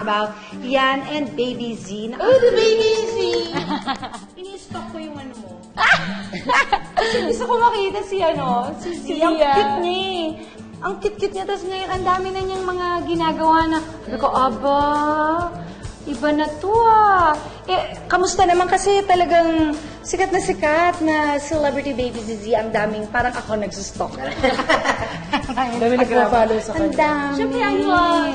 about Yan and Baby Z. Oh, the Baby Z! Ini-stock ko yung ano mo. Kasi gusto ko makita si si ang cute niya eh. Ang cute-cute niya. Tapos ngayon, ang dami na niyang mga ginagawa na, sabi ko, aba, iba na to ah. Eh, kamusta naman kasi talagang sikat na celebrity Baby ZZ. Ang daming, parang ako nagsustalk. Ang dami nagpa-follow sa Ang kanya. dami. Siyempre,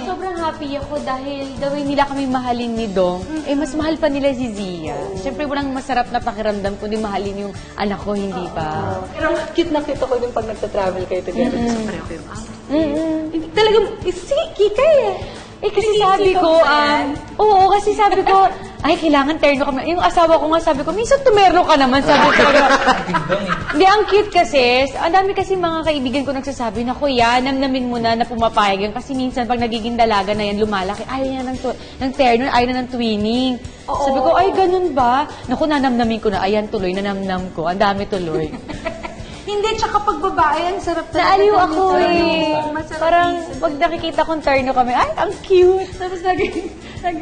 sobrang happy ako dahil the way nila kami mahalin ni Dong, mas mahal pa nila si Zia. Siyempre, walang masarap na pakiramdam kundi mahalin yung anak ko, hindi pa. Pero cute na cute ako yung pag nagta-travel kayo together. Gusto pareho kayo. Talagang, siki ka eh. Kasi sabi ko, oo, kasi sabi ko, ay, kailangan terno kami. Yung asawa ko nga, sabi ko, minsan tumerno ka naman, sabi ko. Hindi, ang cute kasi. Ang dami kasi mga kaibigan ko nagsasabi na, kuya, namnamin mo na pumapayag yan. Kasi minsan, pag nagiging dalaga na yan, lumalaki, ayaw niya ng terno, ayaw na ng twinning. Sabi ko, ay, ganun ba? Naku, nanamnamin ko na, ayan, tuloy, nanamnam ko. Ang dami tuloy. Hindi, tsaka pag babae, ang sarap talaga. Naaliw ako eh. Masarap Parang isa. pag nakikita kong terno kami, ay, ang cute. Tapos lagi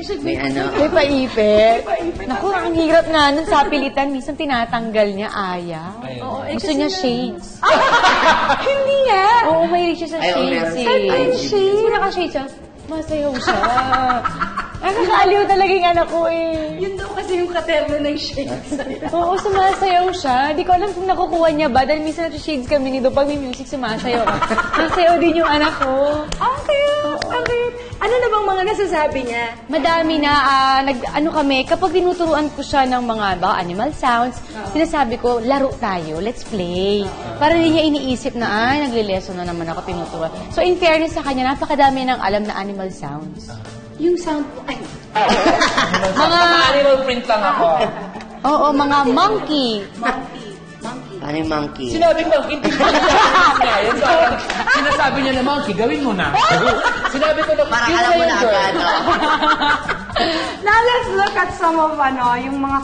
siya May paipit. Naku, ang hirap nga nun sa pilitan. Minsan tinatanggal niya, ayaw. Gusto niya shades. Hindi nga. Oo, may siya sa shades eh. Ay, shades. Hindi naka-shades siya. Masayaw siya. Nakakaaliw talaga yung anak ko eh. Yun daw kasi yung katerno ng shades. Oo, sumasayaw siya. Di ko alam kung nakukuha niya ba. Dahil minsan nasa-shades kami nito. Pag may music, sumasayaw ka. Masayaw din yung anak ko. Ang cute. Ang cute. Ano na bang mga nasasabi niya? Madami na, kami, kapag tinuturuan ko siya ng mga animal sounds, sinasabi ko, laro tayo, let's play. Para hindi niya iniisip na, nagle-lesson na naman ako tinuturuan. So in fairness sa kanya, napakadami ng alam na animal sounds. Yung sound po. Ay. Mga Animal print lang ako. Oo, mga monkey. Ano yung monkey? Sinabi mo, hindi ko ngayon. Sinasabi niya na monkey, gawin mo na. Sinabi ko na, Para yun alam na mo yun, na girl. agad. Now let's look at some of yung mga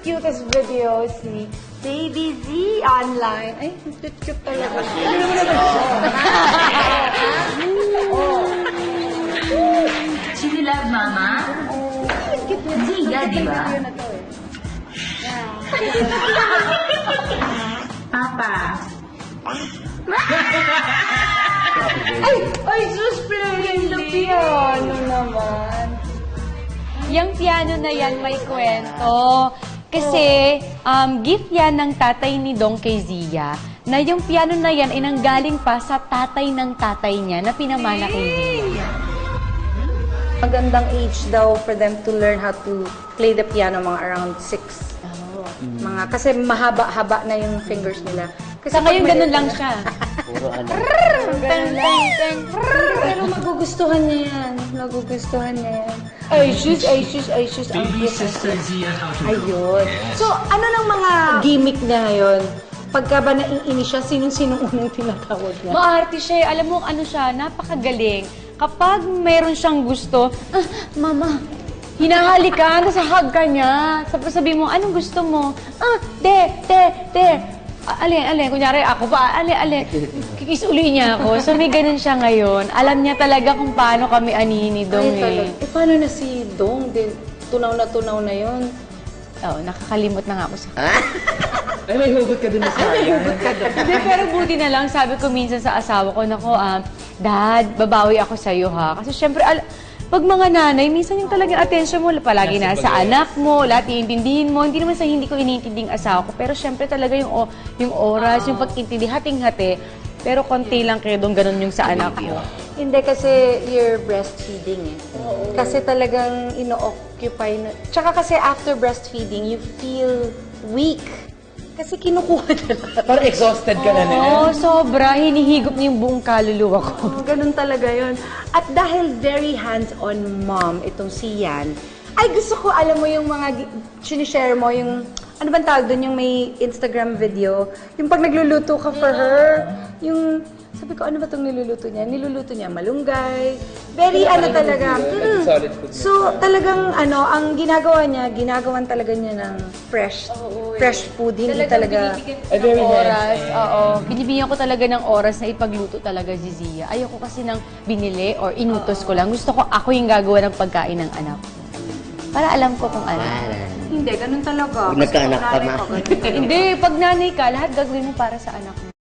cutest videos ni Baby Z online. Ay, cute talaga. Ano mo naman siya? Sino love mama? Ziga, di ba? Papa. Ay, sus, playing the piano naman. Yung piano na yan may kwento. Kasi, gift yan ng tatay ni Dong kay Zia, na yung piano na yan ay nanggaling pa sa tatay ng tatay niya na pinamana kay Zia. Magandang age daw for them to learn how to play the piano, mga around 6. Kasi mahaba-haba na yung fingers nila. Kasi Sa ngayon, pag ganun maliit lang na- siya. Puro ano. Pero magugustuhan niya yan. Magugustuhan niya yan. Ay, sus. Baby sister Zia how to Ayun. So, ano ng mga gimmick niya ngayon? Pagka ba naiinis siya, sinong unang tinatawag niya? Maarte siya. Alam mo, ano siya, napakagaling. Kapag meron siyang gusto, mama, hinahalikan, tapos hug ka niya. Sabi mo, anong gusto mo? Te. Alin, kunyari ako pa, alin. Kikis uli niya ako. So may ganun siya ngayon. Alam niya talaga kung paano kami anihin ni Dong Ay, talaga. eh. Paano na si Dong? Tunaw na yun. Oo, nakakalimot na nga ako sa... Ay, may hugot ka din na sayang. Hindi, pero buti na lang, sabi ko minsan sa asawa ko, nako, Dad, babawi ako sa'yo ha. Kasi syempre, pag mga nanay, minsan yung talagang attention mo, palagi na sa anak mo, lahat iintindihin mo. Hindi naman sa hindi ko iniintinding asawa ko, pero syempre talaga yung oras, yung pag-intindi, hating-hati. Pero konti lang kayo doon, ganun yung sa anak mo. Hindi kasi you're breastfeeding eh. Kasi talagang ino-occupy na. Tsaka kasi after breastfeeding, you feel weak. Kasi kinukuha na lang. Parang exhausted ka na na. Oo, sobra. Hinihigop niyo yung buong kaluluwa ko. Ganun talaga yun. At dahil very hands-on mom, itong si Yan, ay gusto ko, alam mo yung mga sinishare mo, yung, ano bang tawag doon, yung may Instagram video, yung pag nagluluto ka for her, yung, Sabi ko, ano ba itong niluluto niya? Niluluto niya malunggay. Very ano talaga. Solid food. So, talagang ano, ang ginagawa niya, ginagawan talaga niya ng fresh food. Hindi talaga. Binibigyan ko ng oras. Oo. Binibigyan ko talaga ng oras na ipagluto talaga si Zia. Ayoko kasi ng binili or inutos ko lang. Gusto ko ako yung gagawa ng pagkain ng anak ko. Para alam ko kung ano. Hindi, ganun talaga. Pag nagkaanak ka, ma. Hindi, pag nanay ka, lahat gagawin mo para sa anak mo.